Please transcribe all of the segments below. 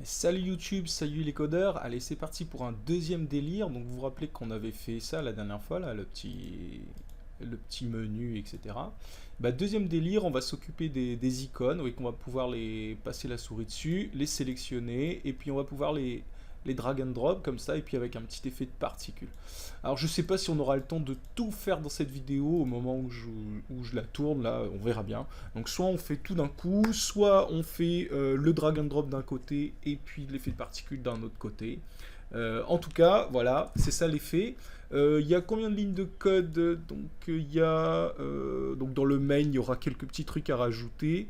Salut YouTube, salut les codeurs. Allez, c'est parti pour un deuxième délire. Donc vous vous rappelez qu'on avait fait ça la dernière fois, là, le petit menu, etc. Bah, deuxième délire, on va s'occuper des icônes, oui, qu'on va pouvoir les passer la souris dessus, les sélectionner, et puis on va pouvoir les drag and drop comme ça, et puis avec un petit effet de particules. Alors je sais pas si on aura le temps de tout faire dans cette vidéo au moment où je la tourne, là, on verra bien. Donc soit on fait tout d'un coup, soit on fait le drag and drop d'un côté, et puis l'effet de particules d'un autre côté. En tout cas, voilà, c'est ça l'effet. Il y a combien de lignes de code? Donc il y a donc dans le main, il y aura quelques petits trucs à rajouter.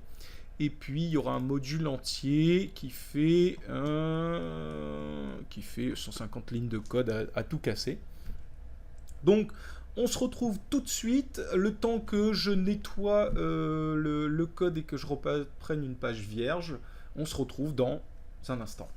Et puis il y aura un module entier qui fait 150 lignes de code à tout casser. Donc on se retrouve tout de suite, le temps que je nettoie le code et que je reprenne une page vierge. On se retrouve dans un instant.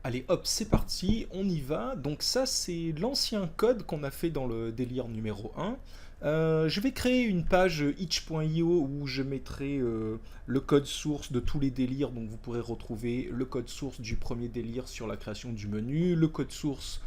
Allez, hop, c'est parti, on y va. Donc ça, c'est l'ancien code qu'on a fait dans le délire numéro 1. Je vais créer une page itch.io où je mettrai le code source de tous les délires. Donc vous pourrez retrouver le code source du premier délire sur la création du menu, le code source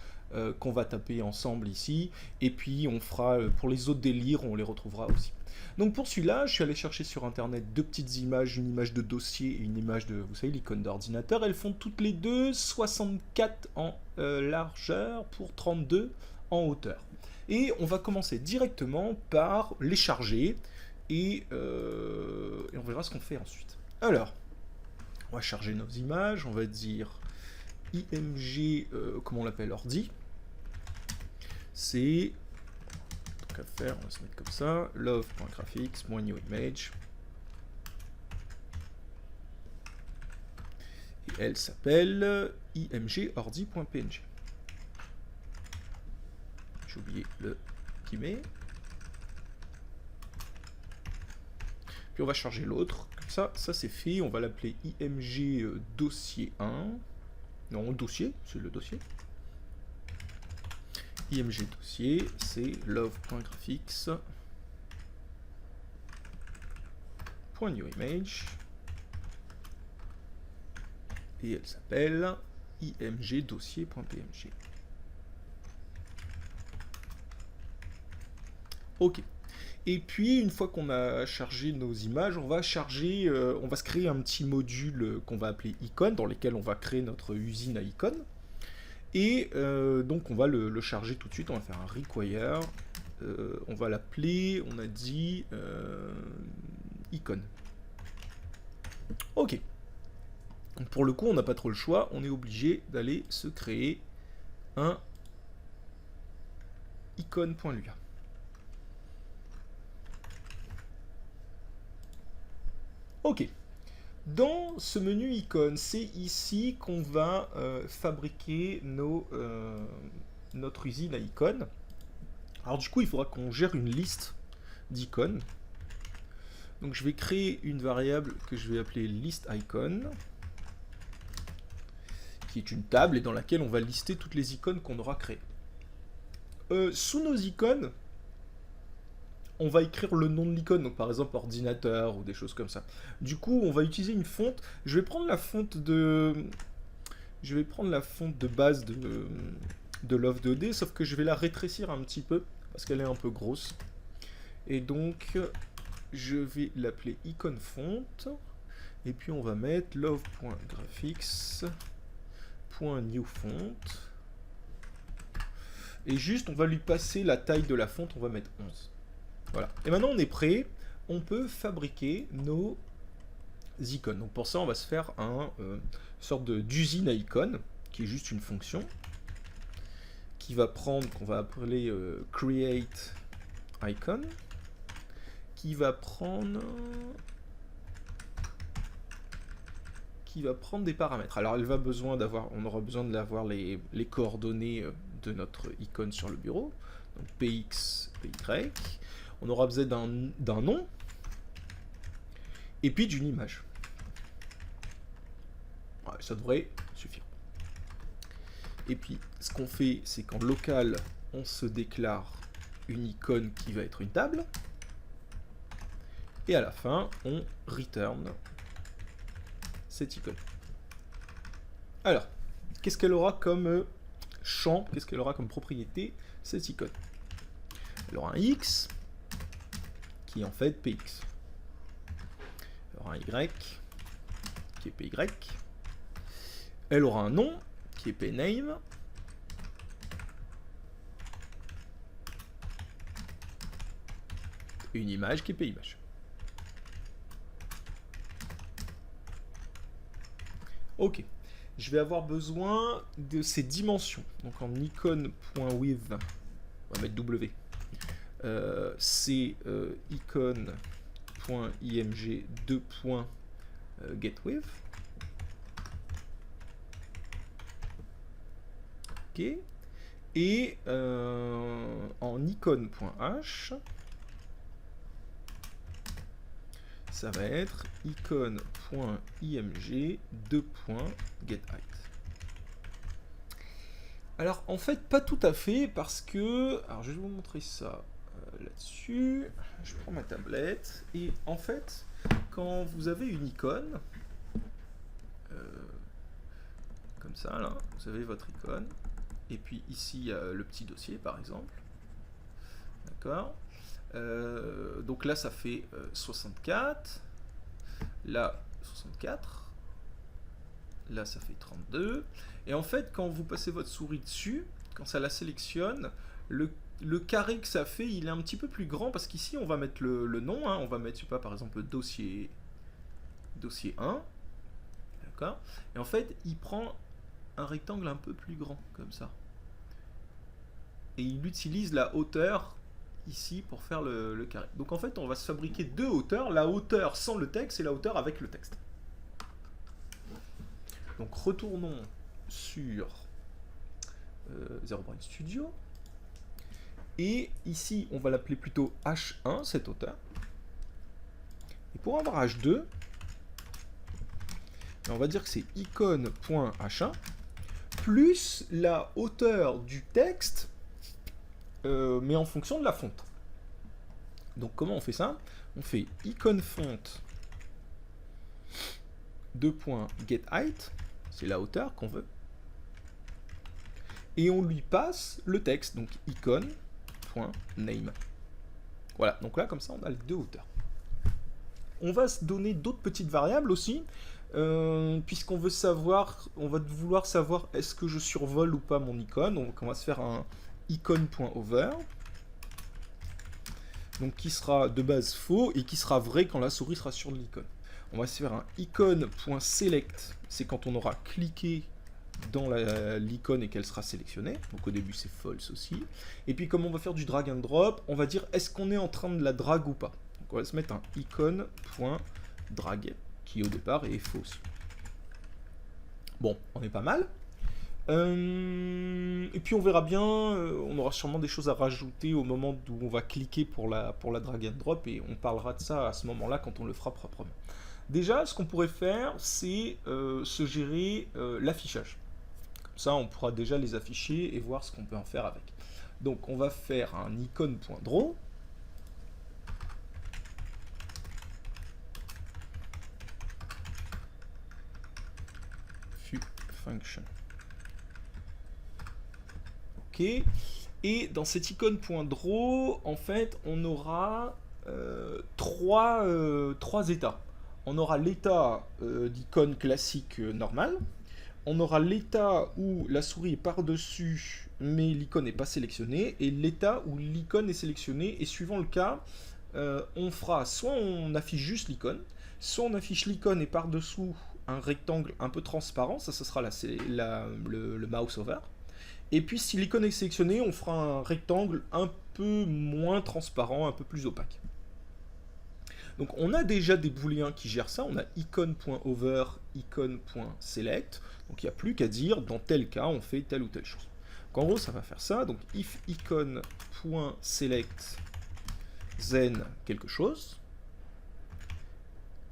qu'on va taper ensemble ici, et puis on fera, pour les autres délires, on les retrouvera aussi. Donc pour celui-là, je suis allé chercher sur internet deux petites images, une image de dossier et une image de, vous savez, l'icône d'ordinateur. Elles font toutes les deux 64 en largeur pour 32 en hauteur. Et on va commencer directement par les charger et on verra ce qu'on fait ensuite. Alors, on va charger nos images, on va dire IMG, comment on l'appelle, ordi. C'est à faire, on va se mettre comme ça, love.graphics.newimage. Et elle s'appelle imgordi.png. J'ai oublié le guillemet. Puis on va charger l'autre, comme ça c'est fait, on va l'appeler img dossier 1. Non, dossier, c'est le dossier. IMG dossier, c'est love.graphics.newimage et elle s'appelle img dossier.png. Ok. Et puis une fois qu'on a chargé nos images, on va se créer un petit module qu'on va appeler icône, dans lequel on va créer notre usine à icônes. Et donc on va le charger tout de suite, on va faire un require, on va l'appeler, on a dit icône. Ok. Donc pour le coup on n'a pas trop le choix, on est obligé d'aller se créer un icône.lua. Ok. Dans ce menu icône, c'est ici qu'on va fabriquer notre usine à icônes. Alors du coup, il faudra qu'on gère une liste d'icônes. Donc je vais créer une variable que je vais appeler listIcon, qui est une table et dans laquelle on va lister toutes les icônes qu'on aura créées. Sous nos icônes, on va écrire le nom de l'icône, donc par exemple ordinateur ou des choses comme ça. Du coup, on va utiliser une fonte. Je vais prendre la fonte de base de Love 2D, sauf que je vais la rétrécir un petit peu parce qu'elle est un peu grosse. Et donc, je vais l'appeler icône fonte. Et puis on va mettre love.graphics.newFont. Et juste, on va lui passer la taille de la fonte, on va mettre 11. Voilà. Et maintenant on est prêt, on peut fabriquer nos icônes. Donc pour ça on va se faire une sorte d'usine à icônes, qui est juste une fonction, qui va prendre, qu'on va appeler create icon, qui va prendre des paramètres. Alors on aura besoin d'avoir les coordonnées de notre icône sur le bureau, donc px, py. On aura besoin d'un nom et puis d'une image. Ouais, ça devrait suffire. Et puis, ce qu'on fait, c'est qu'en local, on se déclare une icône qui va être une table. Et à la fin, on return cette icône. Alors, qu'est-ce qu'elle aura comme champ, qu'est-ce qu'elle aura comme propriété, cette icône? Elle aura un X, qui est en fait PX. Elle aura un Y, qui est PY. Elle aura un nom, qui est PName. Et une image, qui est PImage. Ok. Je vais avoir besoin de ces dimensions. Donc en icon.width, on va mettre W. C'est icon.img 2.getWidth. Ok. Et en icon.h, ça va être icon.img 2.getHeight. Alors en fait pas tout à fait parce que, alors je vais vous montrer ça là-dessus. Je prends ma tablette et en fait quand vous avez une icône comme ça là, vous avez votre icône et puis ici il y a le petit dossier par exemple, d'accord. Donc là ça fait 64, là 64, là ça fait 32, et en fait quand vous passez votre souris dessus, quand ça la sélectionne, le carré que ça fait il est un petit peu plus grand parce qu'ici on va mettre le nom, hein, on va mettre je sais pas par exemple dossier 1, d'accord, et en fait il prend un rectangle un peu plus grand comme ça, et il utilise la hauteur ici pour faire le carré. Donc en fait on va se fabriquer deux hauteurs, la hauteur sans le texte et la hauteur avec le texte. Donc retournons sur Zero Brain Studio et ici on va l'appeler plutôt H1 cette hauteur, et pour avoir H2 on va dire que c'est icône.h1 plus la hauteur du texte mais en fonction de la fonte. Donc comment on fait ça? On fait icône font 2.getHeight, c'est la hauteur qu'on veut, et on lui passe le texte, donc icône.name. Voilà, donc là comme ça on a les deux hauteurs. On va se donner d'autres petites variables aussi, puisqu'on veut savoir, on va vouloir savoir est-ce que je survole ou pas mon icône. Donc on va se faire un icône.over, donc qui sera de base faux et qui sera vrai quand la souris sera sur l'icône. On va se faire un icône.select, c'est quand on aura cliqué dans l'icône et qu'elle sera sélectionnée. Donc au début c'est false aussi. Et puis comme on va faire du drag and drop, on va dire est-ce qu'on est en train de la drag ou pas. Donc on va se mettre un icône.drag qui au départ est faux aussi. Bon, on est pas mal. Et puis on verra bien, on aura sûrement des choses à rajouter au moment où on va cliquer pour la drag and drop, et on parlera de ça à ce moment-là quand on le fera proprement. Déjà, ce qu'on pourrait faire, c'est se gérer l'affichage. Comme ça, on pourra déjà les afficher et voir ce qu'on peut en faire avec. Donc on va faire un icône.draw. Function. Ok. Et dans cette icône.draw, en fait, on aura trois états. On aura l'état d'icône classique normale. On aura l'état où la souris est par-dessus, mais l'icône n'est pas sélectionnée. Et l'état où l'icône est sélectionnée. Et suivant le cas, on fera soit on affiche juste l'icône, soit on affiche l'icône et par-dessous un rectangle un peu transparent. Ça sera le mouse over. Et puis si l'icône est sélectionnée, on fera un rectangle un peu moins transparent, un peu plus opaque. Donc on a déjà des booléens qui gèrent ça, on a icône.over, icône.select, donc il n'y a plus qu'à dire dans tel cas on fait telle ou telle chose. Donc en gros ça va faire ça, donc if icône.select then quelque chose,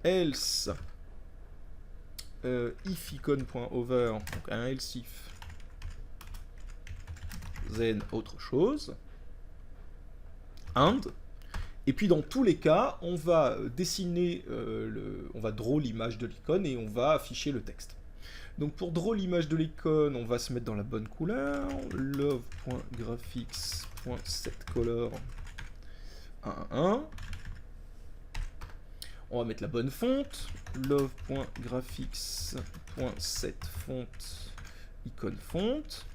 else if icône.over, donc un else if then autre chose, and, et puis dans tous les cas, on va dessiner, on va draw l'image de l'icône et on va afficher le texte. Donc pour draw l'image de l'icône, on va se mettre dans la bonne couleur, love.graphics.setColor 1. On va mettre la bonne fonte, love.graphics.setFont icône fonte.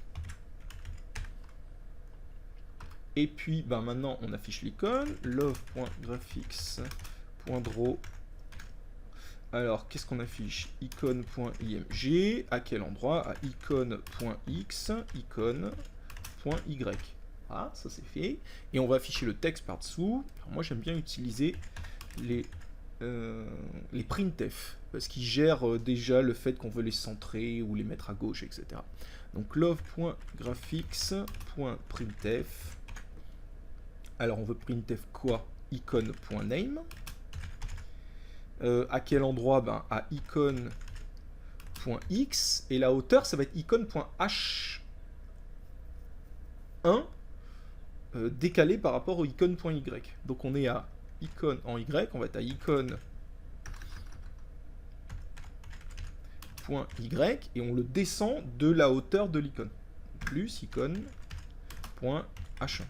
Et puis maintenant on affiche l'icône, love.graphics.draw. Alors qu'est-ce qu'on affiche? Icône.img, à quel endroit? À icône.x, icône.y. Ah, ça c'est fait. Et on va afficher le texte par-dessous. Moi j'aime bien utiliser les printf, parce qu'ils gèrent déjà le fait qu'on veut les centrer ou les mettre à gauche, etc. Donc love.graphics.printf. Alors on veut printf quoi? Icône.name. À quel endroit? À icône.x. Et la hauteur, ça va être icône.h1 décalé par rapport au icône.y. Donc on est à icône en y, on va être à icône.y et on le descend de la hauteur de l'icône. Plus icône.h1.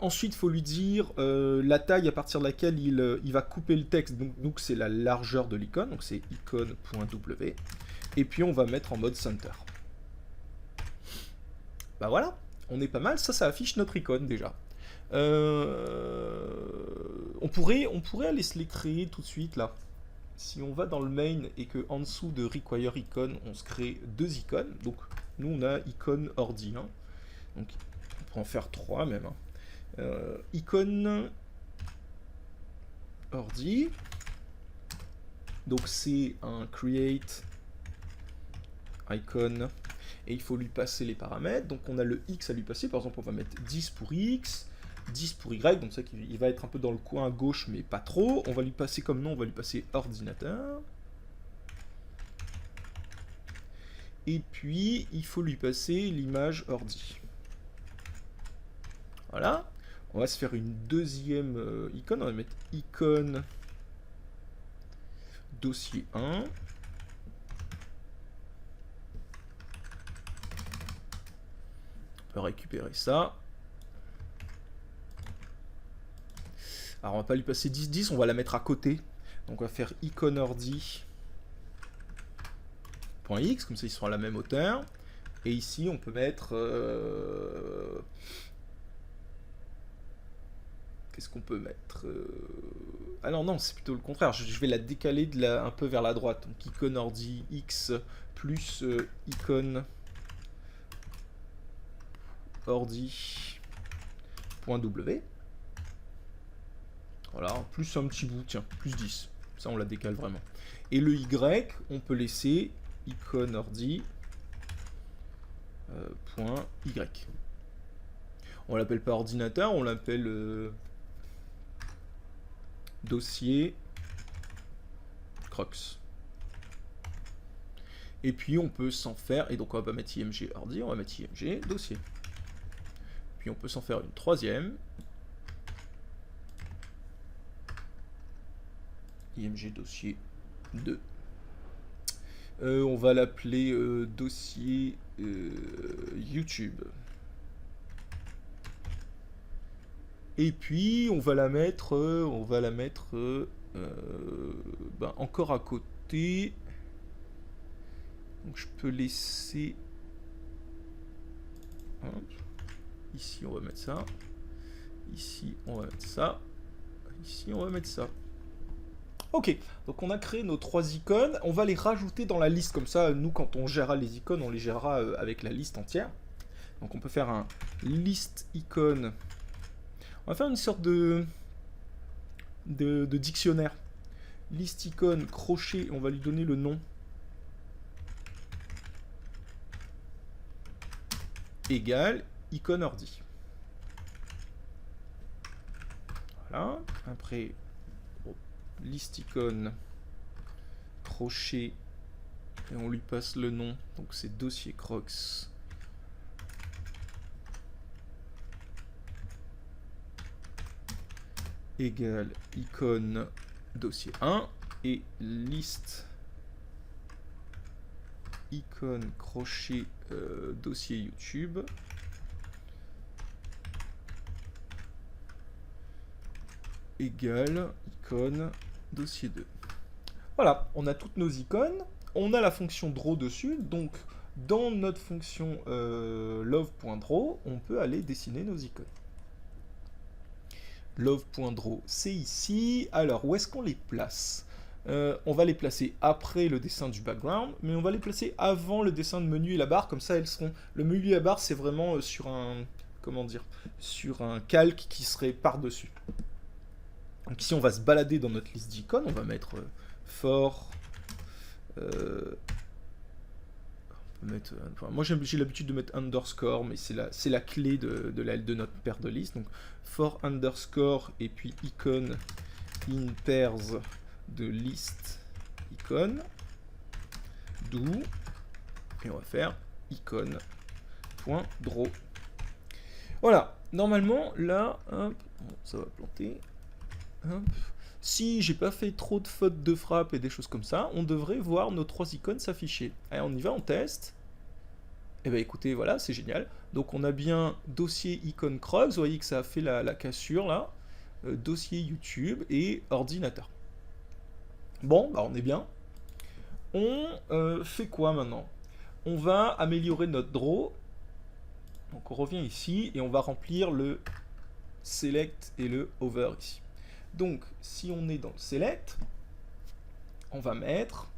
Ensuite, il faut lui dire la taille à partir de laquelle il va couper le texte. Donc c'est la largeur de l'icône, donc c'est icône.w. Et puis on va mettre en mode center. Bah voilà, on est pas mal. Ça affiche notre icône déjà. On pourrait aller se les créer tout de suite là. Si on va dans le main et que en dessous de require icon, on se crée 2 icônes. Donc nous on a icône ordi. Hein. Donc on peut en faire 3 même. Hein. Icône ordi. Donc c'est un create icon et il faut lui passer les paramètres. Donc on a le X à lui passer. Par exemple, on va mettre 10 pour X, 10 pour Y. Donc ça qu'il va être un peu dans le coin à gauche, mais pas trop. On va lui passer comme nom, on va lui passer ordinateur. Et puis il faut lui passer l'image ordi. Voilà. On va se faire une deuxième icône. On va mettre icône dossier 1. On va récupérer ça. Alors on va pas lui passer 10, on va la mettre à côté. Donc on va faire icône ordi.x, comme ça ils seront à la même hauteur. Et ici on peut mettre... Qu'est-ce qu'on peut mettre Ah non, c'est plutôt le contraire. Je vais la décaler un peu vers la droite. Donc icône ordi x plus icône ordi.w. Voilà, plus un petit bout, tiens, plus 10. Ça, on la décale vraiment. Et le y, on peut laisser icône ordi point y. On l'appelle pas ordinateur, on l'appelle dossier crocs. Et puis on peut s'en faire, et donc on va pas mettre img ordi, on va mettre img dossier. Puis on peut s'en faire une troisième. img dossier 2. On va l'appeler dossier YouTube. Et puis on va la mettre, encore à côté. Donc je peux laisser. Hop. Ici on va mettre ça. Ici on va mettre ça. Ici on va mettre ça. Ok, donc on a créé nos 3 icônes. On va les rajouter dans la liste. Comme ça, nous quand on gérera les icônes, on les gérera avec la liste entière. Donc on peut faire un list icône. On va faire une sorte de dictionnaire. List icône, crochet, on va lui donner le nom. Égal, icône ordi. Voilà. Après, list icône, crochet, et on lui passe le nom. Donc c'est dossier crocs égale icône dossier 1 et liste icône crochet dossier YouTube égale icône dossier 2. Voilà, on a toutes nos icônes, on a la fonction draw dessus, donc dans notre fonction love.draw, on peut aller dessiner nos icônes. Love.draw, c'est ici. Alors, où est-ce qu'on les place? On va les placer après le dessin du background, mais on va les placer avant le dessin de menu et la barre, comme ça elles seront... Le menu et la barre, c'est vraiment sur un... Comment dire? Sur un calque qui serait par-dessus. Donc ici, on va se balader dans notre liste d'icônes, on va mettre for... moi j'ai l'habitude de mettre underscore, mais c'est la clé de notre paire de listes. Donc for underscore et puis icône in pairs de liste icône do, et on va faire icône.draw. Voilà, normalement là, hop, ça va planter. Hop. Si j'ai pas fait trop de fautes de frappe et des choses comme ça, on devrait voir nos 3 icônes s'afficher. Allez, on y va, on teste. Et bien écoutez, voilà, c'est génial. Donc on a bien dossier icône creuse, vous voyez que ça a fait la cassure là. Dossier YouTube et ordinateur. Bon, bah on est bien. On fait quoi maintenant? On va améliorer notre draw. Donc on revient ici et on va remplir le select et le over ici. Donc, si on est dans le select, on va mettre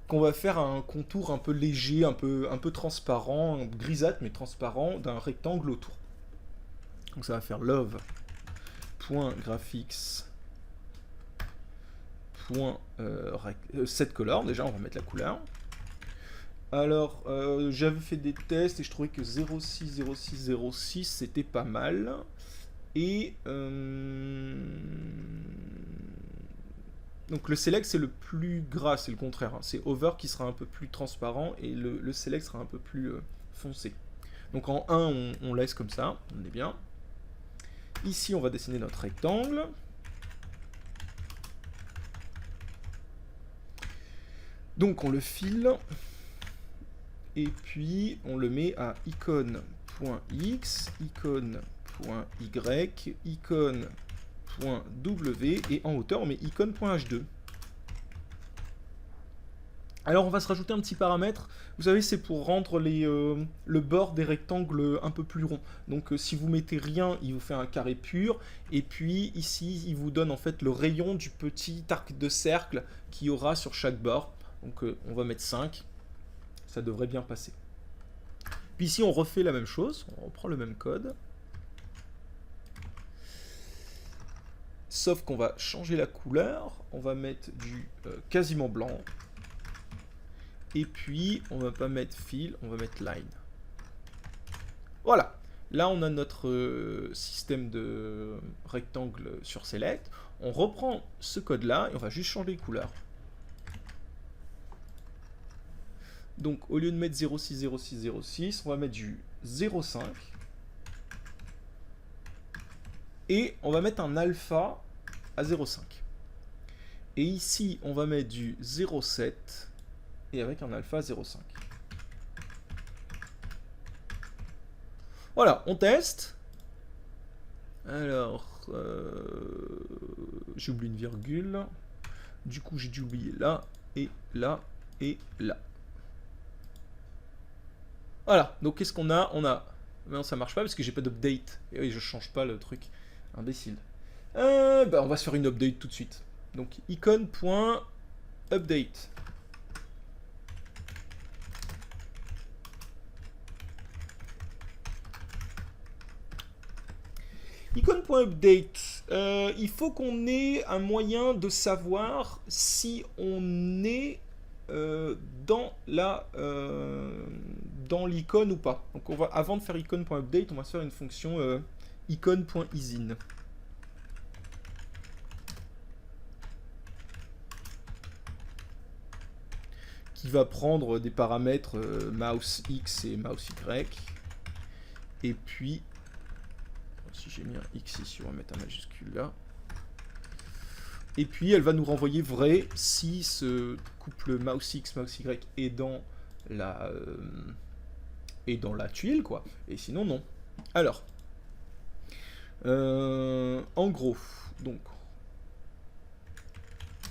qu'on va faire un contour un peu léger, un peu transparent, grisâtre mais transparent d'un rectangle autour. Donc ça va faire love.graphics.setColor, déjà on va mettre la couleur. Alors, j'avais fait des tests et je trouvais que 06, 06, 06 c'était pas mal. Et donc le select c'est le plus gras, c'est le contraire, hein. C'est over qui sera un peu plus transparent et le select sera un peu plus foncé. Donc en 1 on laisse comme ça, on est bien. Ici on va dessiner notre rectangle. Donc on le file et puis on le met à icône.x, icône.y, icône.w et en hauteur on met icône.h2. Alors on va se rajouter un petit paramètre, vous savez c'est pour rendre le bord des rectangles un peu plus rond. Donc si vous mettez rien, il vous fait un carré pur, et puis ici il vous donne en fait le rayon du petit arc de cercle qu'il y aura sur chaque bord. Donc on va mettre 5, ça devrait bien passer. Puis ici on refait la même chose, on reprend le même code. Sauf qu'on va changer la couleur, on va mettre du quasiment blanc. Et puis, on va pas mettre fill, on va mettre line. Voilà. Là, on a notre système de rectangle sur select. On reprend ce code-là et on va juste changer les couleurs. Donc, au lieu de mettre 06, 06, 06, on va mettre du 05. Et on va mettre un alpha à 0,5. Et ici, on va mettre du 0,7 et avec un alpha 0,5. Voilà, on teste. Alors, j'ai oublié une virgule. Du coup, j'ai dû oublier là, et là, et là. Voilà, donc qu'est-ce qu'on a? On a... Non, ça marche pas parce que j'ai pas d'update. Et oui, je change pas le truc. Imbécile. Bah, on va se faire une update tout de suite. Donc, icône.update. Icône.update. Il faut qu'on ait un moyen de savoir si on est dans l'icône ou pas. Donc, on va, avant de faire icône.update, on va se faire une fonction icône.isin. Qui va prendre des paramètres mouse X et mouse Y. Et puis, si j'ai mis un X ici, on va mettre un majuscule là. Et puis elle va nous renvoyer vrai si ce couple mouse X, mouse Y est dans la tuile, quoi. Et sinon, non. Alors, en gros, donc,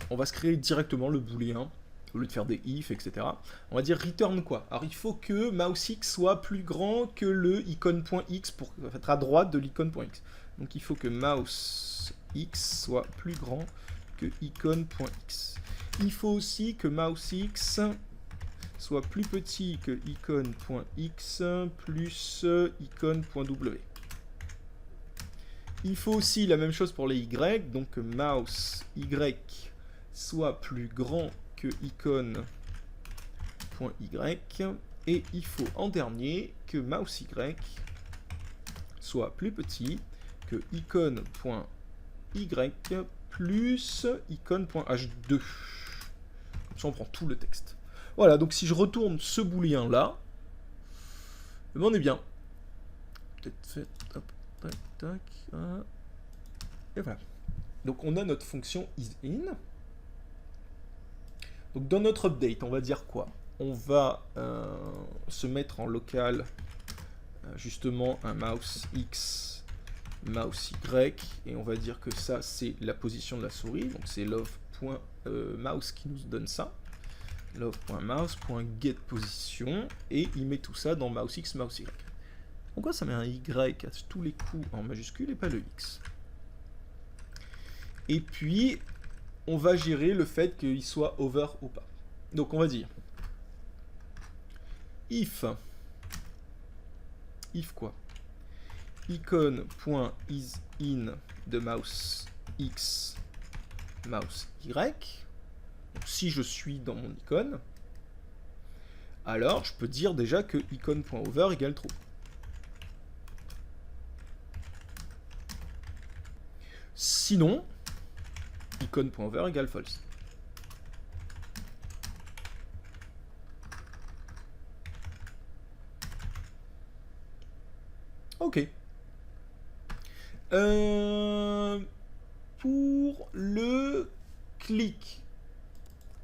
on va se créer directement le booléen, au lieu de faire des if, etc. On va dire return quoi. Alors, il faut que mouse X soit plus grand que le icône.x pour être à droite de l'icône.x. Donc, il faut que mouse X soit plus grand que icône.x. Il faut aussi que mouse X soit plus petit que icône.x plus icône.w. Il faut aussi la même chose pour les Y, donc que mouse Y soit plus grand que icône.y. Et il faut en dernier que mouse Y soit plus petit que icône.y plus icône.h2. Comme ça, on prend tout le texte. Voilà, donc si je retourne ce booléen là, on est bien. Peut-être fait, hop, tac, tac, et voilà. Donc on a notre fonction isIn. Donc dans notre update, on va dire quoi? On va se mettre en local justement un mouse X, mouse Y, et on va dire que ça c'est la position de la souris, donc c'est love.mouse qui nous donne ça. Love.mouse.getPosition, et il met tout ça dans mouse X, mouse Y. Pourquoi ça met un Y à tous les coups en majuscule et pas le X? Et puis, on va gérer le fait qu'il soit over ou pas. Donc on va dire if quoi? Icône.isIn de mouse X, mouse Y. Donc, si je suis dans mon icône, alors je peux dire déjà que icône.over égale true. Sinon, icône.over égale false. Ok. Pour le clic,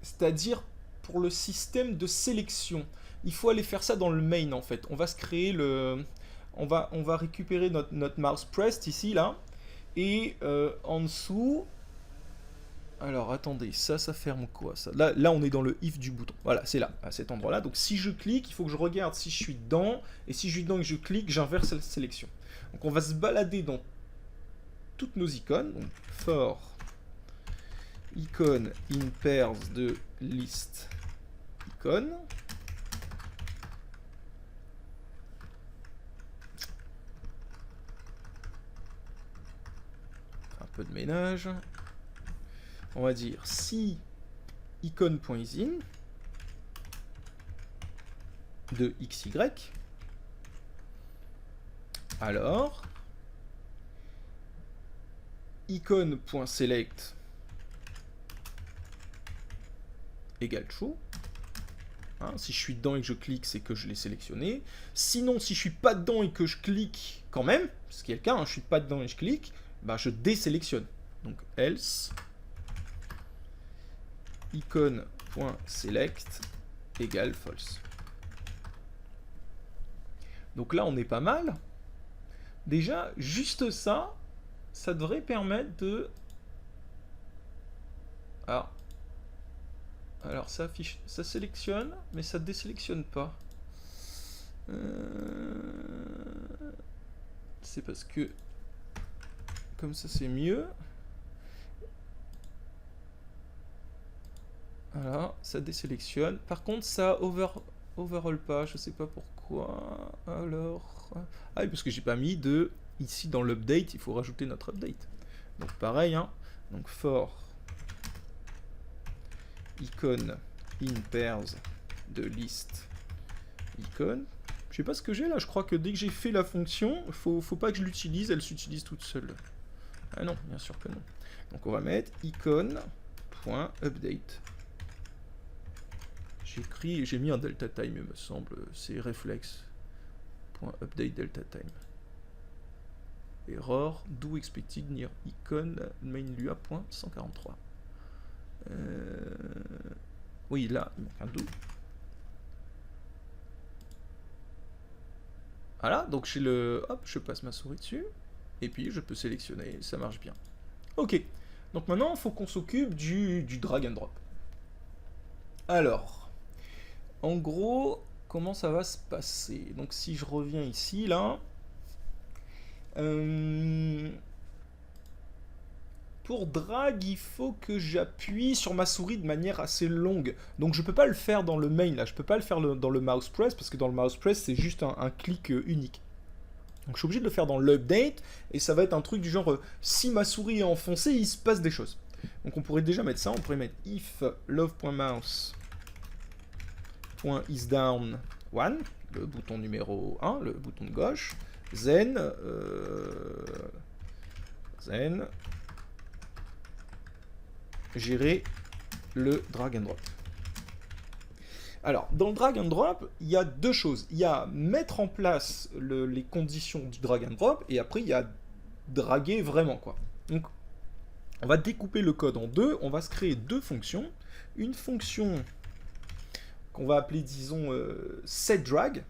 c'est-à-dire pour le système de sélection, il faut aller faire ça dans le main en fait. On va se créer le... On va récupérer notre mouse pressed ici, là. Et en dessous... Alors attendez, ça ferme quoi ça? Là on est dans le if du bouton. Voilà, c'est là, à cet endroit-là. Donc si je clique, il faut que je regarde si je suis dedans. Et si je suis dedans et que je clique, j'inverse la sélection. Donc on va se balader dans toutes nos icônes. Donc for icône in pairs de list icône. Un peu de ménage. On va dire si icône.isIn de xy, alors icône.select égale true. Hein, si je suis dedans et que je clique, c'est que je l'ai sélectionné. Sinon, si je suis pas dedans et que je clique quand même, ce qui est le cas, hein, je suis pas dedans et je clique, bah je désélectionne. Donc else icône.select égale false. Donc là, on est pas mal. Déjà, juste ça, ça devrait permettre de... Alors ça affiche, ça sélectionne, mais ça désélectionne pas. C'est parce que... Comme ça, c'est mieux. Voilà, ça désélectionne. Par contre, ça overall pas, je sais pas pourquoi. Alors... Ah oui, parce que j'ai pas mis de... Ici, dans l'update, il faut rajouter notre update. Donc pareil, hein. Donc for icône in pairs de list icône. Je sais pas ce que j'ai là, je crois que dès que j'ai fait la fonction, faut pas que je l'utilise, elle s'utilise toute seule. Ah non, bien sûr que non. Donc on va mettre icône.update. J'ai mis un delta time, il me semble, c'est reflex.update delta time. Error, do expected near icon main lua.143. Oui, là, il manque un do. Voilà, donc j'ai le... Hop, je passe ma souris dessus. Et puis je peux sélectionner, ça marche bien. Ok, donc maintenant il faut qu'on s'occupe du drag and drop. Alors, en gros, comment ça va se passer? Donc si je reviens ici, là... pour drag, il faut que j'appuie sur ma souris de manière assez longue. Donc je peux pas le faire dans le main, là. Je peux pas le faire dans le mouse press, parce que dans le mouse press, c'est juste un clic unique. Donc je suis obligé de le faire dans l'update, et ça va être un truc du genre, si ma souris est enfoncée, il se passe des choses. Donc on pourrait déjà mettre ça, on pourrait mettre if love.mouse.isDown 1, le bouton numéro 1, le bouton de gauche, then gérer le drag and drop. Alors, dans le drag and drop, il y a deux choses. Il y a mettre en place les conditions du drag and drop, et après, il y a draguer vraiment, quoi. Donc, on va découper le code en deux. On va se créer deux fonctions. Une fonction qu'on va appeler, disons, setDrag.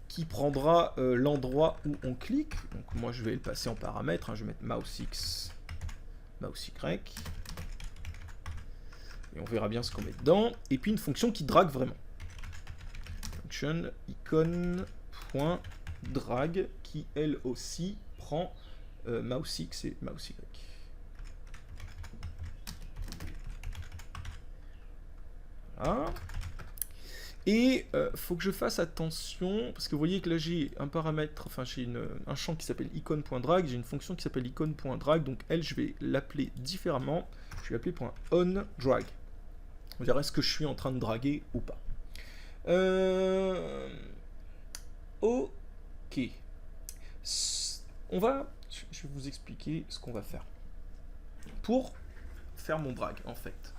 Qui prendra l'endroit où on clique. Donc, moi, je vais le passer en paramètre. Hein. Je vais mettre mouse X, mouse Y. Et on verra bien ce qu'on met dedans. Et puis une fonction qui drague vraiment. Function icon.drag qui elle aussi prend mouse X et mouse Y. Voilà. Et faut que je fasse attention, parce que vous voyez que là j'ai un paramètre, enfin j'ai un champ qui s'appelle icon.drag, j'ai une fonction qui s'appelle icon.drag, donc elle je vais l'appeler différemment, je vais l'appeler .onDrag. On verra est-ce que je suis en train de draguer ou pas. Ok. Je vais vous expliquer ce qu'on va faire. Pour faire mon drag, en fait,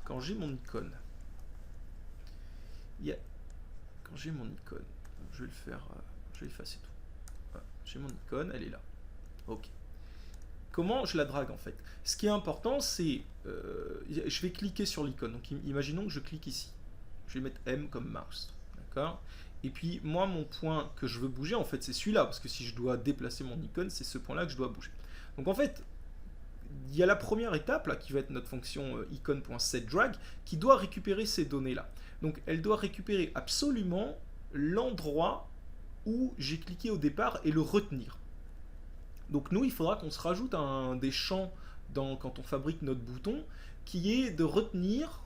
quand j'ai mon icône, quand j'ai mon icône, je vais le faire, je vais effacer tout. Voilà. J'ai mon icône, elle est là. Ok. Comment je la drague en fait? Ce qui est important, c'est, je vais cliquer sur l'icône. Donc imaginons que je clique ici. Je vais mettre M comme mouse, d'accord? Et puis moi, mon point que je veux bouger, en fait, c'est celui-là, parce que si je dois déplacer mon icône, c'est ce point-là que je dois bouger. Donc en fait, il y a la première étape là qui va être notre fonction icon.setDrag qui doit récupérer ces données là. Donc elle doit récupérer absolument l'endroit où j'ai cliqué au départ et le retenir. Donc nous il faudra qu'on se rajoute des champs quand on fabrique notre bouton qui est de retenir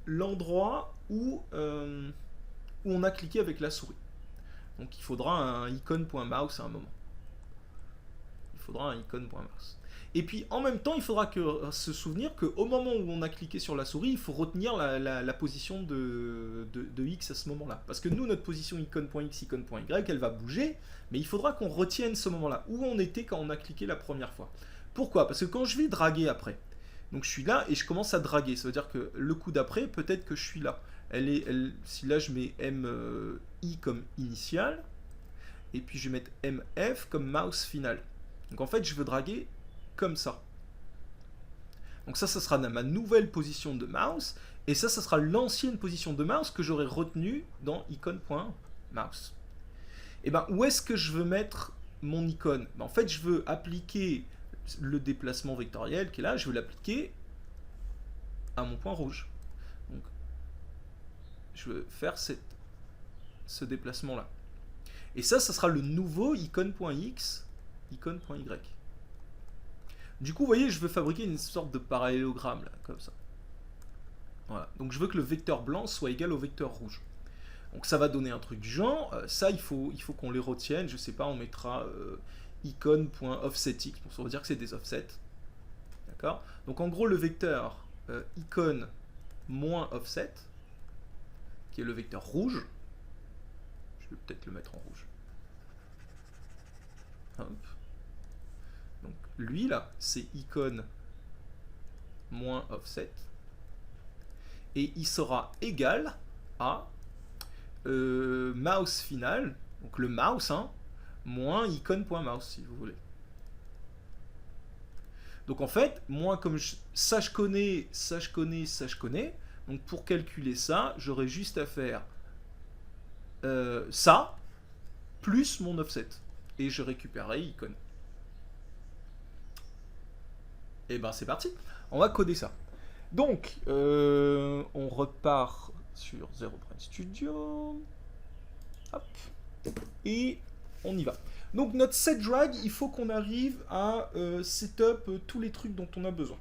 l'endroit où on a cliqué avec la souris. Donc il faudra un icon.mouse à un moment. Il faudra un icon.mouse. Et puis en même temps, il faudra se souvenir qu'au moment où on a cliqué sur la souris, il faut retenir la position de X à ce moment-là. Parce que nous, notre position icon.x, icon.y, elle va bouger, mais il faudra qu'on retienne ce moment-là, où on était quand on a cliqué la première fois. Pourquoi? Parce que quand je vais draguer après, donc je suis là et je commence à draguer, ça veut dire que le coup d'après, peut-être que je suis là. Si là je mets MI comme initial, et puis je vais mettre MF comme mouse final. Donc en fait, je veux draguer comme ça. Donc ça sera ma nouvelle position de mouse, et ça sera l'ancienne position de mouse que j'aurais retenue dans icon.mouse. Et bien, où est-ce que je veux mettre mon icône? En fait, je veux appliquer le déplacement vectoriel qui est là, je veux l'appliquer à mon point rouge. Donc, je veux faire ce déplacement-là. Et ça sera le nouveau icon.x, icon.y. Du coup, vous voyez, je veux fabriquer une sorte de parallélogramme, là, comme ça. Voilà. Donc je veux que le vecteur blanc soit égal au vecteur rouge. Donc ça va donner un truc du genre. Ça, il faut qu'on les retienne. Je sais pas, on mettra icon.offsetx. Bon, ça veut dire que c'est des offsets. D'accord? Donc en gros, le vecteur icon-offset, qui est le vecteur rouge, je vais peut-être le mettre en rouge. Hop. Donc lui là, c'est icon-offset. Et il sera égal à mouse final, donc le mouse, hein, moins icon.mouse si vous voulez. Donc en fait, moi comme ça je connais, ça je connais, ça je connais, donc pour calculer ça, j'aurais juste à faire ça, plus mon offset. Et je récupérerai icon. Et ben c'est parti, on va coder ça. Donc, on repart sur Zero Brain Studio. Hop. Et on y va. Donc notre set drag, il faut qu'on arrive à setup tous les trucs dont on a besoin.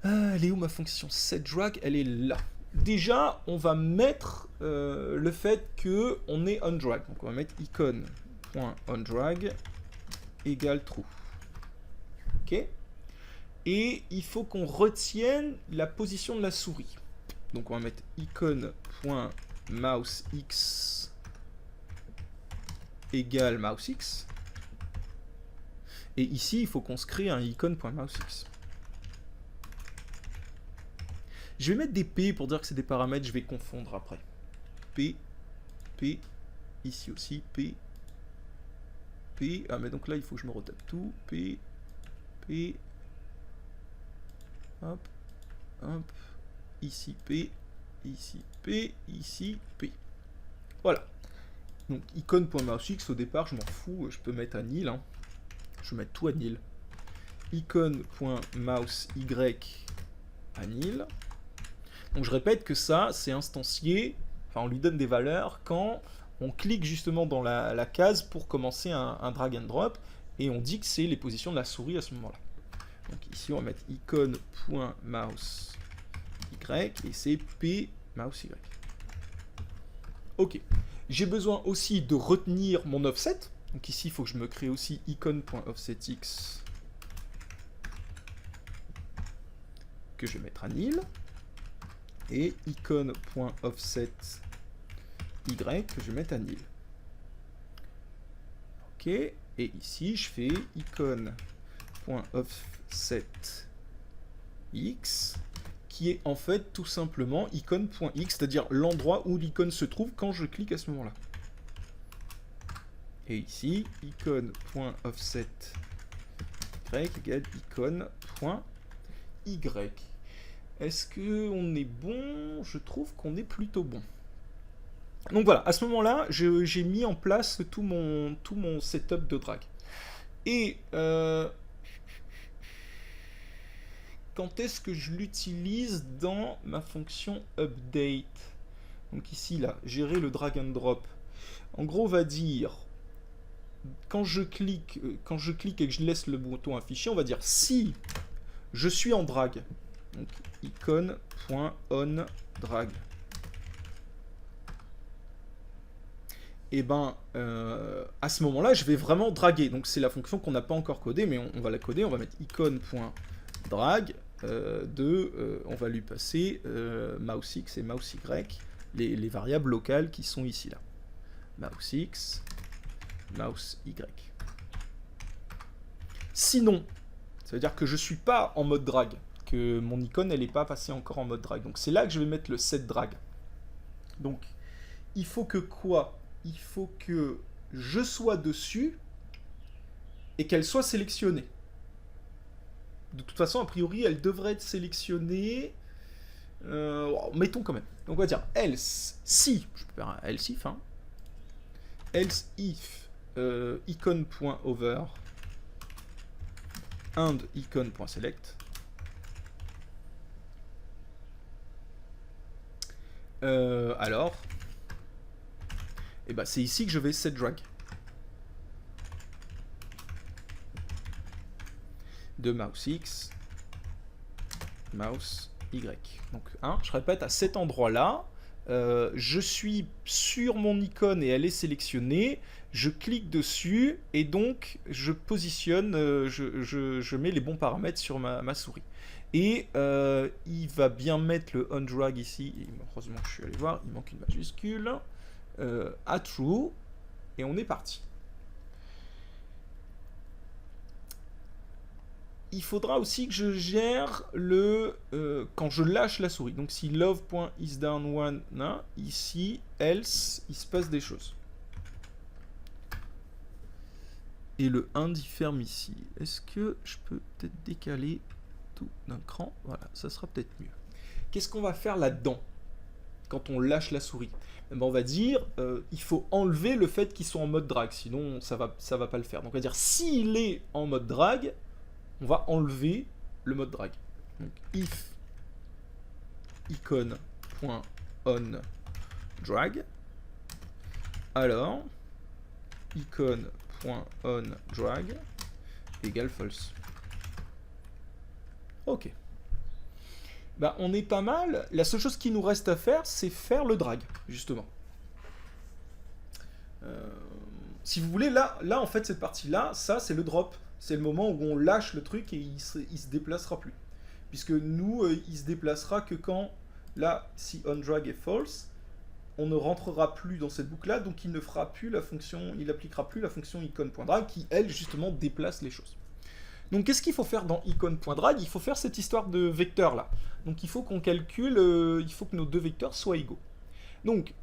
Elle est où ma fonction set drag? Elle est là. Déjà, on va mettre le fait que on est onDrag. Donc on va mettre icon.onDrag égale true. Ok. Et il faut qu'on retienne la position de la souris. Donc on va mettre icon.mousex égale mousex. Et ici, il faut qu'on se crée un icon.mousex. Je vais mettre des P pour dire que c'est des paramètres, je vais confondre après. P, P, ici aussi, P, P. Ah mais donc là, il faut que je me retape tout. P, P, hop, hop, ici P, ici P, ici P. Voilà. Donc icon.mousex, au départ, je m'en fous, je peux mettre à nil. Hein. Je vais mettre tout à nil. Icon.mousey à nil. Donc je répète que ça, c'est instancié, enfin on lui donne des valeurs quand on clique justement dans la case pour commencer un drag and drop, et on dit que c'est les positions de la souris à ce moment-là. Donc ici on va mettre icon.mousey, et c'est p mousey. Ok. J'ai besoin aussi de retenir mon offset. Donc ici, il faut que je me crée aussi icon.offsetx que je vais mettre à nil. Et icon.offset y que je vais mettre à nil. Ok. Et ici, je fais icon.offset x qui est en fait tout simplement icon.x, c'est-à-dire l'endroit où l'icône se trouve quand je clique à ce moment-là. Et ici, icon.offset y égale icon.y. Est-ce qu'on est bon? Je trouve qu'on est plutôt bon. Donc voilà, à ce moment-là, j'ai mis en place tout mon setup de drag. Et quand est-ce que je l'utilise dans ma fonction update? Donc ici, là, gérer le drag and drop. En gros, on va dire, quand je clique et que je laisse le bouton affiché, on va dire si je suis en drag. Donc icon.onDrag. Et ben, à ce moment-là, je vais vraiment draguer. Donc c'est la fonction qu'on n'a pas encore codée, mais on va la coder. On va mettre icon.drag. On va lui passer mousex et mousey, les variables locales qui sont ici là. Mousex, mousey. Sinon, ça veut dire que je suis pas en mode drag, que mon icône elle n'est pas passée encore en mode drag. Donc c'est là que je vais mettre le set drag. Donc il faut que quoi? Il faut que je sois dessus et qu'elle soit sélectionnée. De toute façon, a priori, elle devrait être sélectionnée. Mettons quand même. Donc on va dire else, si, je peux faire un else if, hein. Else if icon.over and icon.select. Alors, et ben c'est ici que je vais set drag. De mousex, mousey. Donc, je répète, à cet endroit-là, je suis sur mon icône et elle est sélectionnée. Je clique dessus et donc je positionne, je mets les bons paramètres sur ma souris. Et il va bien mettre le onDrag ici. Et heureusement que je suis allé voir, il manque une majuscule. À true. Et on est parti. il faudra aussi que je gère le quand je lâche la souris. Donc si love.isDown1, ici, else, il se passe des choses. Et le indiferme ici. Est-ce que je peux peut-être décaler tout d'un cran? Voilà, ça sera peut-être mieux. Qu'est-ce qu'on va faire là-dedans quand on lâche la souris? Ben, on va dire il faut enlever le fait qu'ils sont en mode drag, sinon ça va pas le faire. Donc on va dire s'il est en mode drag, on va enlever le mode drag. Donc if icon.onDrag, alors icon.onDrag égale false. Ok. Bah, on est pas mal. La seule chose qui nous reste à faire, c'est faire le drag, justement. Si vous voulez, là, en fait, cette partie-là, ça, c'est le drop. C'est le moment où on lâche le truc et il se déplacera plus. Puisque nous, il se déplacera que quand, là, si onDrag est false, on ne rentrera plus dans cette boucle-là, donc il ne fera plus la fonction, il appliquera plus la fonction icon.drag qui, elle, justement, déplace les choses. Donc qu'est-ce qu'il faut faire dans icon.drag? Il faut faire cette histoire de vecteur là. Donc il faut qu'on calcule, il faut que nos deux vecteurs soient égaux. Donc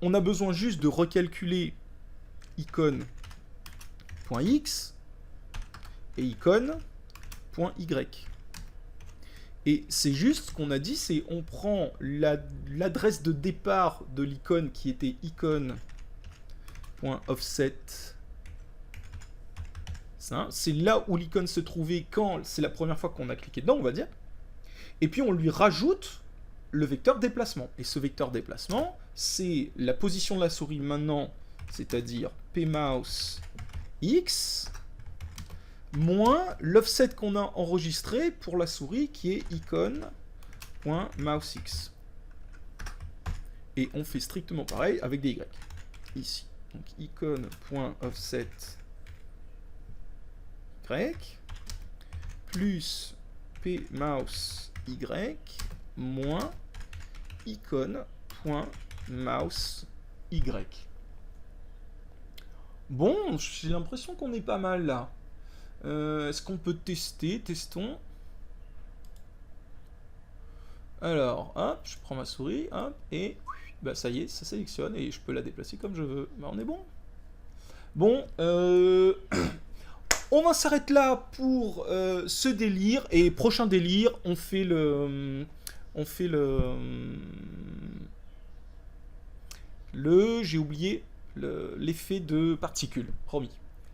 on a besoin juste de recalculer icon.x et icon.y. Et c'est juste ce qu'on a dit, c'est on prend l'adresse de départ de l'icône qui était icon.offset. C'est là où l'icône se trouvait quand c'est la première fois qu'on a cliqué dedans, on va dire. Et puis on lui rajoute le vecteur déplacement. Et ce vecteur déplacement, c'est la position de la souris maintenant, c'est-à-dire pmouse x, moins l'offset qu'on a enregistré pour la souris qui est icon.mousex. Et on fait strictement pareil avec des y. Ici. Donc icon.offset y plus pmouse y moins icon.mouse y. Bon, j'ai l'impression qu'on est pas mal là. Est-ce qu'on peut tester? Testons. Alors, hop, je prends ma souris, hop, et bah, ça y est, ça sélectionne et je peux la déplacer comme je veux. Bah, on est bon. Bon, on va s'arrêter là pour ce délire. Et prochain délire, on fait le... j'ai oublié l'effet de particules, promis.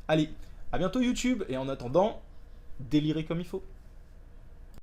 Allez, à bientôt YouTube, et en attendant, délirez comme il faut.